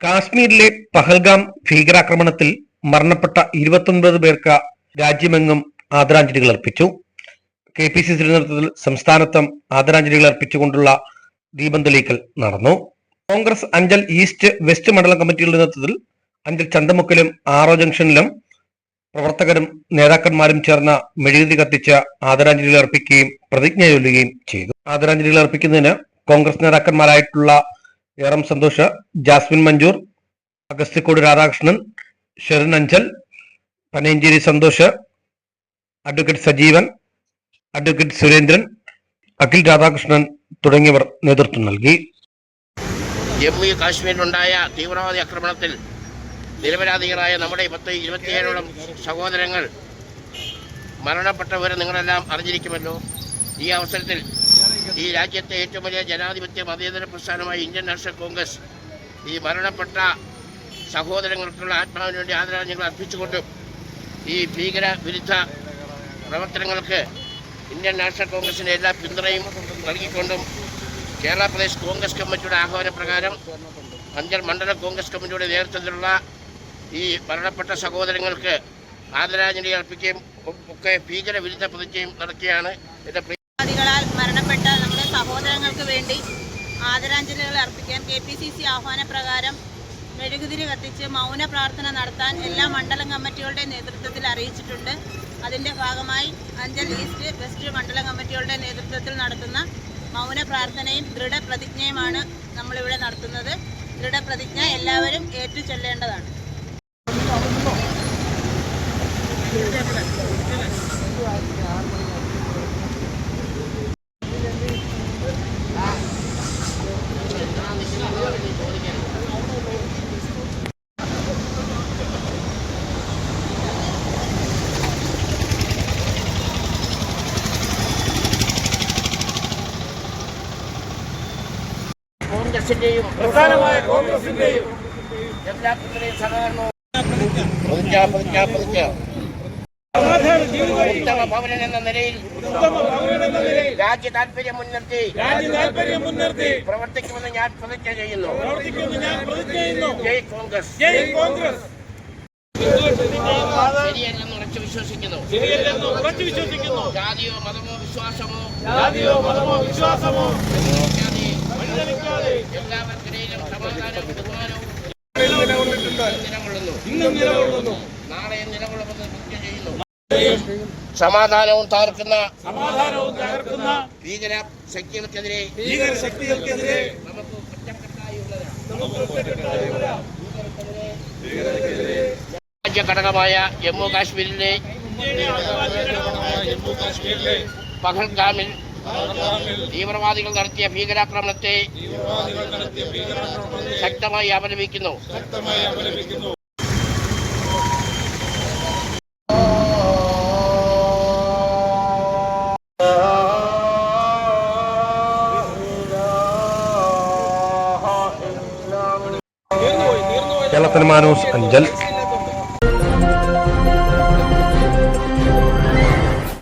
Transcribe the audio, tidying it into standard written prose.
കാശ്മീരിലെ പഹൽഗാം ഭീകരാക്രമണത്തിൽ മരണപ്പെട്ട 29 പേർക്ക് രാജ്യമെങ്ങും ആദരാഞ്ജലികൾ അർപ്പിച്ചു. KPCC നേതൃത്വത്തിൽ സംസ്ഥാനത്തും ആദരാഞ്ജലികൾ അർപ്പിച്ചുകൊണ്ടുള്ള ദീപം തെളിയിക്കൽ നടന്നു. കോൺഗ്രസ് അഞ്ചൽ ഈസ്റ്റ് വെസ്റ്റ് മണ്ഡലം കമ്മിറ്റിയുടെ നേതൃത്വത്തിൽ അഞ്ചൽ ചന്തമുക്കിലും ആറോ ജംഗ്ഷനിലും പ്രവർത്തകരും നേതാക്കന്മാരും ചേർന്ന് മെഴുകുതിരി കത്തിച്ച് ആദരാഞ്ജലികൾ അർപ്പിക്കുകയും പ്രതിജ്ഞ ചൊല്ലുകയും ചെയ്തു. ആദരാഞ്ജലികൾ അർപ്പിക്കുന്നതിന് കോൺഗ്രസ് നേതാക്കന്മാരായിട്ടുള്ള M Santhosh, Jasmin Manjoor, Agasthyakode Radhakrishnan, Sherin Anchal, Panayancheri Santhosh, advocate Sajeevan, advocate Surendran, Akhil Radhakrishnan തുടങ്ങിയവർ നേതൃത്വം നൽകി. ജമ്മു കാശ്മീരിലുണ്ടായ തീവ്രവാദി ആക്രമണത്തിൽ നിരപരാധികളായ നമ്മുടെ 27ഓളം സഹോദരങ്ങൾ മരണപ്പെട്ടവരെ നിങ്ങളെല്ലാം അറിഞ്ഞിരിക്കുമല്ലോ. ഈ അവസരത്തിൽ ഈ രാജ്യത്തെ ഏറ്റവും വലിയ ജനാധിപത്യ മതേതര പ്രസ്ഥാനമായ ഇന്ത്യൻ നാഷണൽ കോൺഗ്രസ് ഈ മരണപ്പെട്ട സഹോദരങ്ങൾക്കുള്ള ആത്മാവിന് വേണ്ടി ആദരാഞ്ജലികൾ അർപ്പിച്ചുകൊണ്ടും ഈ ഭീകര വിരുദ്ധ പ്രവർത്തനങ്ങൾക്ക് ഇന്ത്യൻ നാഷണൽ കോൺഗ്രസിൻ്റെ എല്ലാ പിന്തുണയും നൽകിക്കൊണ്ടും കേരള പ്രദേശ് കോൺഗ്രസ് കമ്മിറ്റിയുടെ ആഹ്വാനപ്രകാരം അഞ്ചൽ മണ്ഡലം കോൺഗ്രസ് കമ്മിറ്റിയുടെ നേതൃത്വത്തിലുള്ള ഈ മരണപ്പെട്ട സഹോദരങ്ങൾക്ക് ആദരാഞ്ജലി അർപ്പിക്കുകയും ഒക്കെ ഭീകര വിരുദ്ധ പ്രതിജ്ഞയും നടക്കുകയാണ്. മരണപ്പെട്ട നമ്മുടെ സഹോദരങ്ങൾക്ക് വേണ്ടി ആദരാഞ്ജലികൾ അർപ്പിക്കാൻ KPCC ആഹ്വാനപ്രകാരം മെഴുകുതിരി കത്തിച്ച് മൗന പ്രാർത്ഥന നടത്താൻ എല്ലാ മണ്ഡലം കമ്മിറ്റികളുടെ നേതൃത്വത്തിൽ അറിയിച്ചിട്ടുണ്ട്. അതിൻ്റെ ഭാഗമായി അഞ്ചൽ ഈസ്റ്റ് വെസ്റ്റ് മണ്ഡലം കമ്മിറ്റികളുടെ നേതൃത്വത്തിൽ നടത്തുന്ന മൗന പ്രാർത്ഥനയും ദൃഢപ്രതിജ്ഞയുമാണ് നമ്മളിവിടെ നടത്തുന്നത്. ദൃഢപ്രതിജ്ഞ എല്ലാവരും ഏറ്റുചൊല്ലേണ്ടതാണ്. കോൺഗ്രസിന്റെയും എല്ലാ പിന്തുണയും സഹകരണവും ഉത്തമ ഭവനൻ എന്ന നിലയിൽ രാജ്യ താല്പര്യം മുൻനിർത്തി പ്രവർത്തിക്കുമെന്ന് ഞാൻ പ്രതിജ്ഞ ചെയ്യുന്നു. ജയ് കോൺഗ്രസ്. ശരിയല്ലെന്ന് ഉറച്ചു വിശ്വസിക്കുന്നു. ജാതിയോ മതമോ വിശ്വാസമോ എല്ലാവർക്കിടയിലും സമാധാനവും ബഹുമാനവും നിലകൊള്ളുന്നു. നാളെ നിലകൊള്ളുമെന്ന് പ്രതിജ്ഞ ചെയ്യുന്നു. സമാധാനവും തകർക്കുന്ന ഭീകര ശക്തികൾക്കെതിരെ നമുക്ക് രാജ്യ ഘടകമായ ജമ്മു കാശ്മീരിലെ പഹൽഗാമിൽ തീവ്രവാദികൾ നടത്തിയ ഭീകരാക്രമണത്തെ ശക്തമായി അപലപിക്കുന്നു. കേരളത്തിന് മാനൂസ് അഞ്ചൽ.